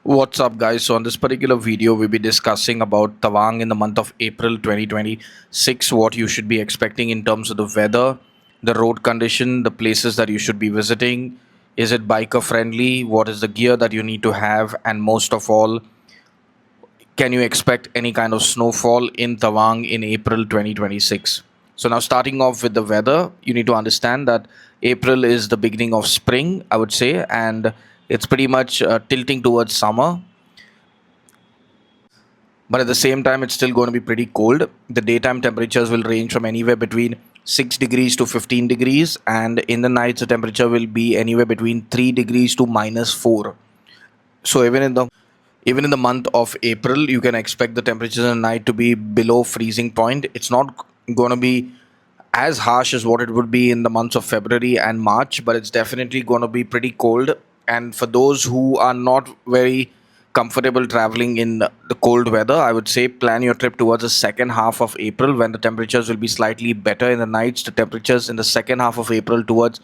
What's up, guys? So, on this particular video, we'll be discussing about Tawang in the month of April 2026, what you should be expecting in terms of the weather, the road condition, the places that you should be visiting. Is it biker friendly? What is the gear that you need to have? And most of all, can you expect any kind of snowfall in Tawang in April 2026? So, now starting off with the weather, you need to understand that April is the beginning of spring, I would say, and it's pretty much tilting towards summer, but at the same time it's still going to be pretty cold. The daytime temperatures will range from anywhere between 6 degrees to 15 degrees, and in the nights the temperature will be anywhere between 3 degrees to -4. So even in the month of April, you can expect the temperatures in the night to be below freezing point. It's not going to be as harsh as what it would be in the months of February and March, but it's definitely going to be pretty cold. And for those who are not very comfortable traveling in the cold weather, I would say plan your trip towards the second half of April when the temperatures will be slightly better in the nights. The temperatures in the second half of April towards,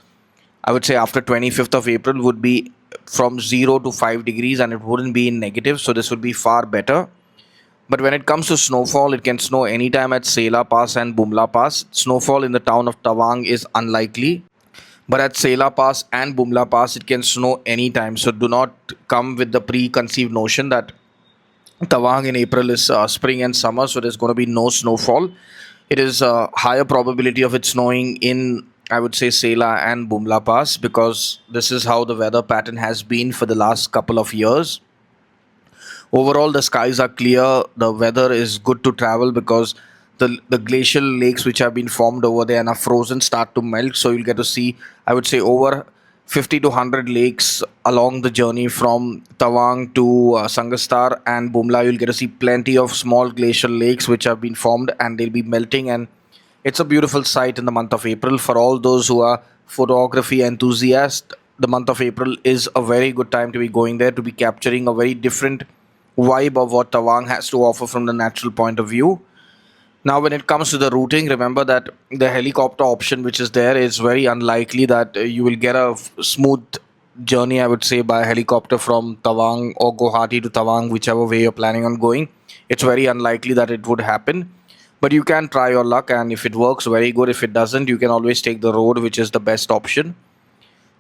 I would say, after 25th of April would be from 0 to 5 degrees, and it wouldn't be in negative, so this would be far better. But when it comes to snowfall, it can snow anytime at Sela Pass and Bumla Pass. Snowfall in the town of Tawang is unlikely, but at Sela Pass and Bumla Pass, it can snow anytime. So do not come with the preconceived notion that Tawang in April is spring and summer, so there's going to be no snowfall. It is a higher probability of it snowing in, I would say, Sela and Bumla Pass, because this is how the weather pattern has been for the last couple of years. Overall, the skies are clear. The weather is good to travel because the glacial lakes which have been formed over there and are frozen start to melt. So you'll get to see, I would say, over 50 to 100 lakes along the journey from Tawang to Sangastar and Bumla. You'll get to see plenty of small glacial lakes which have been formed and they'll be melting. And it's a beautiful sight in the month of April. For all those who are photography enthusiasts, the month of April is a very good time to be going there, to be capturing a very different vibe of what Tawang has to offer from the natural point of view. Now, when it comes to the routing, remember that the helicopter option which is there is very unlikely that you will get a smooth journey, I would say, by helicopter from Tawang or Guwahati to Tawang, whichever way you're planning on going. It's very unlikely that it would happen. But you can try your luck, and if it works, very good. If it doesn't, you can always take the road, which is the best option.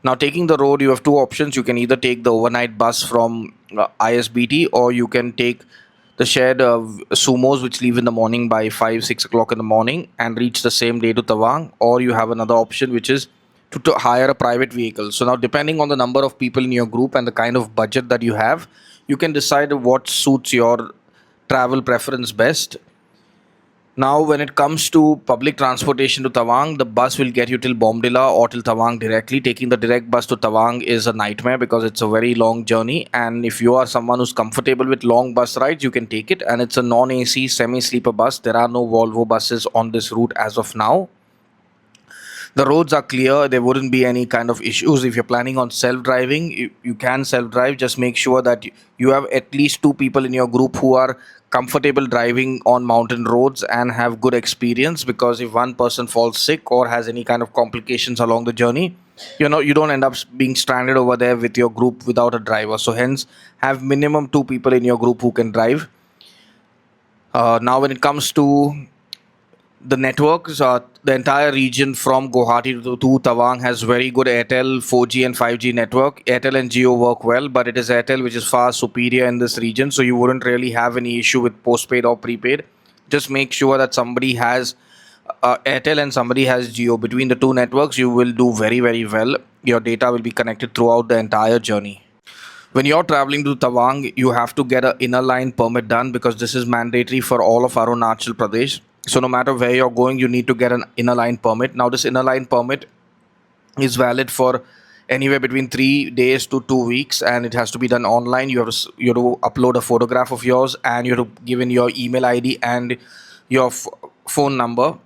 Now, taking the road, you have two options. You can either take the overnight bus from ISBT, or you can take the shared sumos which leave in the morning by 5 6 o'clock in the morning and reach the same day to Tawang. Or you have another option, which is to hire a private vehicle. So now, depending on the number of people in your group and the kind of budget that you have, you can decide what suits your travel preference best. Now, when it comes to public transportation to Tawang, the bus will get you till Bomdila or till Tawang directly. Taking the direct bus to Tawang is a nightmare because it's a very long journey. And if you are someone who's comfortable with long bus rides, you can take it. And it's a non-AC semi-sleeper bus. There are no Volvo buses on this route as of now. The roads are clear. There wouldn't be any kind of issues. If you're planning on self-driving, you can self-drive. Just make sure that you have at least two people in your group who are comfortable driving on mountain roads and have good experience, because if one person falls sick or has any kind of complications along the journey, you don't end up being stranded over there with your group without a driver. So hence, have minimum two people in your group who can drive. Now, when it comes to the networks, the entire region from Guwahati to Tawang has very good Airtel 4G and 5G network. Airtel and Jio work well, but it is Airtel which is far superior in this region, so you wouldn't really have any issue with postpaid or prepaid. Just make sure that somebody has Airtel and somebody has Jio. Between the two networks, you will do very, very well. Your data will be connected throughout the entire journey. When you're traveling to Tawang, you have to get an inner line permit done, because this is mandatory for all of Arunachal Pradesh. So no matter where you're going, you need to get an inner line permit. Now, this inner line permit is valid for anywhere between 3 days to 2 weeks, and it has to be done online. You have to upload a photograph of yours, and you have to give in your email ID and your phone number.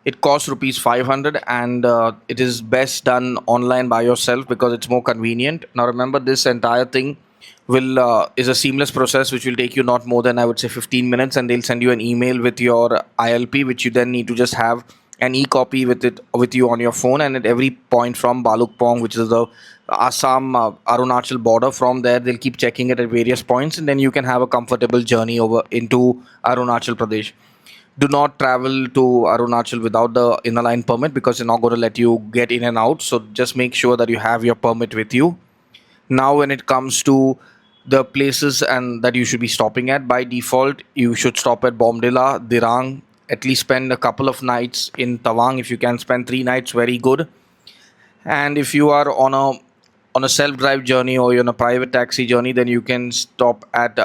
It costs rupees 500, and it is best done online by yourself because it's more convenient. Now, remember, this entire thing will is a seamless process which will take you not more than, I would say, 15 minutes, and they'll send you an email with your ILP, which you then need to just have an e-copy with you on your phone, and at every point from Balukpong, which is the Assam Arunachal border, from there they'll keep checking it at various points, and then you can have a comfortable journey over into Arunachal Pradesh. Do not travel to Arunachal without the inner line permit, because they're not going to let you get in and out. So just make sure that you have your permit with you. Now, when it comes to the places and that you should be stopping at, by default, you should stop at Bomdila, Dirang. At least spend a couple of nights in Tawang. If you can spend 3 nights, very good. And if you are on a self-drive journey or you're on a private taxi journey, then you can stop at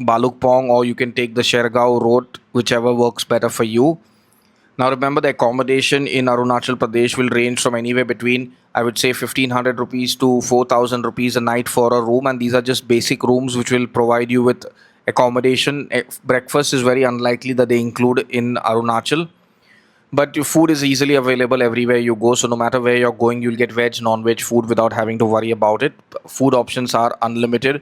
Balukpong, or you can take the Shergao road, whichever works better for you. Now remember, the accommodation in Arunachal Pradesh will range from anywhere between, I would say, 1500 rupees to 4000 rupees a night for a room, and these are just basic rooms which will provide you with accommodation. Breakfast is very unlikely that they include in Arunachal, but your food is easily available everywhere you go. So no matter where you're going, you'll get veg, non-veg food without having to worry about it. Food options are unlimited.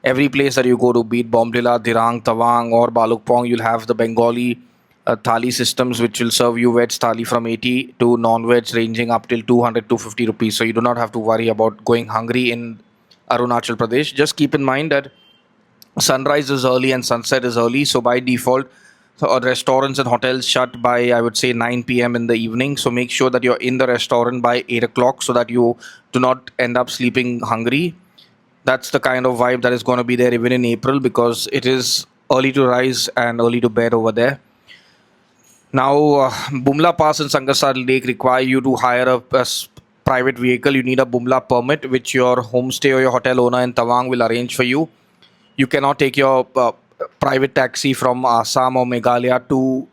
Every place that you go to, be it Bomdila, Dirang, Tawang, or Balukpong, you'll have the Bengali thali systems which will serve you veg thali from 80 to non-veg ranging up till 200 to 50 rupees. So you do not have to worry about going hungry in Arunachal Pradesh. Just keep in mind that sunrise is early and sunset is early. So by default, restaurants and hotels shut by, I would say, 9 p.m. in the evening. So make sure that you're in the restaurant by 8 o'clock so that you do not end up sleeping hungry. That's the kind of vibe that is going to be there even in April, because it is early to rise and early to bed over there. Now, Bumla Pass and Sangasar Lake require you to hire a private vehicle. You need a Bumla permit, which your homestay or your hotel owner in Tawang will arrange for you. You cannot take your private taxi from Assam or Meghalaya to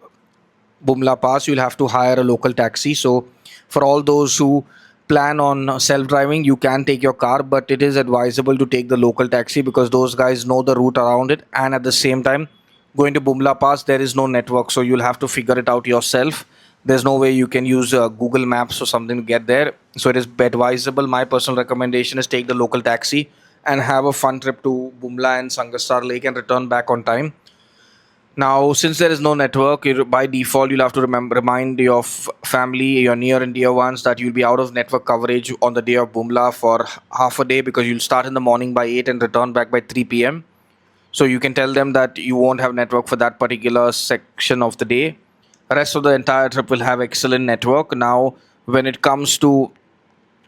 Bumla Pass. You'll have to hire a local taxi. So, for all those who plan on self-driving, you can take your car, but it is advisable to take the local taxi because those guys know the route around it. And at the same time, going to Bumla Pass, there is no network, so you'll have to figure it out yourself. There's no way you can use Google Maps or something to get there. So it is advisable. My personal recommendation is take the local taxi and have a fun trip to Bumla and Sangasar Lake and return back on time. Now, since there is no network, by default, you'll have to remind your family, your near and dear ones, that you'll be out of network coverage on the day of Bumla for half a day, because you'll start in the morning by 8 and return back by 3 p.m. So you can tell them that you won't have network for that particular section of the day. The rest of the entire trip will have excellent network. Now, when it comes to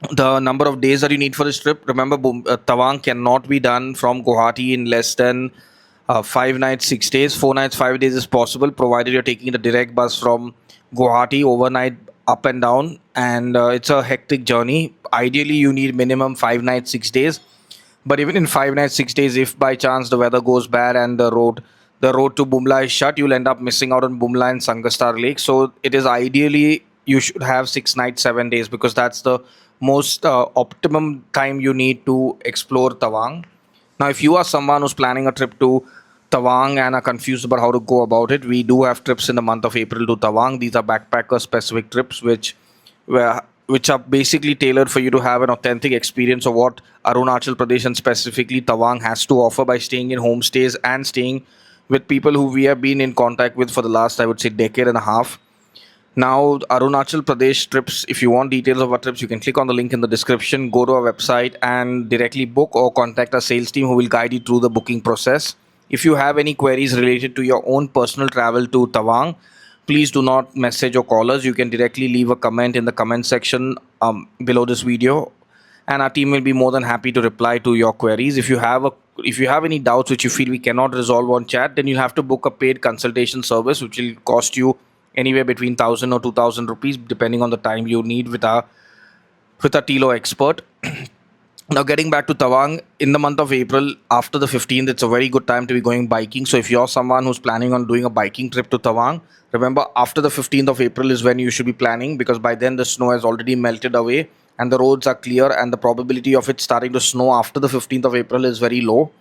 the number of days that you need for this trip, remember, Tawang cannot be done from Guwahati in less than 5 nights, 6 days. 4 nights, 5 days is possible, provided you're taking the direct bus from Guwahati overnight up and down. And it's a hectic journey. Ideally, you need minimum 5 nights, 6 days. But even in 5 nights, 6 days, if by chance the weather goes bad and the road to Bumla is shut, you'll end up missing out on Bumla and Sangastar Lake. So it is ideally you should have 6 nights, 7 days, because that's the most optimum time you need to explore Tawang. Now, if you are someone who's planning a trip to Tawang and are confused about how to go about it, we do have trips in the month of April to Tawang. These are backpacker specific trips which are basically tailored for you to have an authentic experience of what Arunachal Pradesh and specifically Tawang has to offer by staying in homestays and staying with people who we have been in contact with for the last, I would say, decade and a half. Now, Arunachal Pradesh trips, if you want details of our trips, you can click on the link in the description, go to our website and directly book, or contact our sales team who will guide you through the booking process. If you have any queries related to your own personal travel to Tawang, please do not message or call us. You can directly leave a comment in the comment section below this video, and our team will be more than happy to reply to your queries. If you have any doubts which you feel we cannot resolve on chat, then you'll have to book a paid consultation service, which will cost you anywhere between 1000 or 2000 rupees, depending on the time you need with our Tilo expert. Now, getting back to Tawang, in the month of April, after the 15th, it's a very good time to be going biking. So if you're someone who's planning on doing a biking trip to Tawang, remember, after the 15th of April is when you should be planning, because by then the snow has already melted away and the roads are clear, and the probability of it starting to snow after the 15th of April is very low.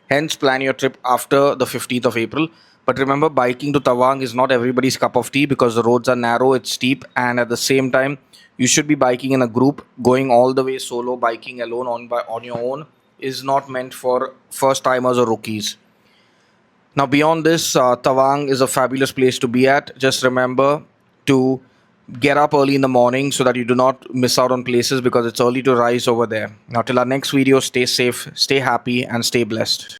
Hence, plan your trip after the 15th of April. But remember, biking to Tawang is not everybody's cup of tea, because the roads are narrow, it's steep, and at the same time, you should be biking in a group. Going all the way solo, biking alone on your own, is not meant for first timers or rookies. Now, beyond this, Tawang is a fabulous place to be at. Just remember to get up early in the morning so that you do not miss out on places because it's early to rise over there. Now, till our next video, stay safe, stay happy, and stay blessed.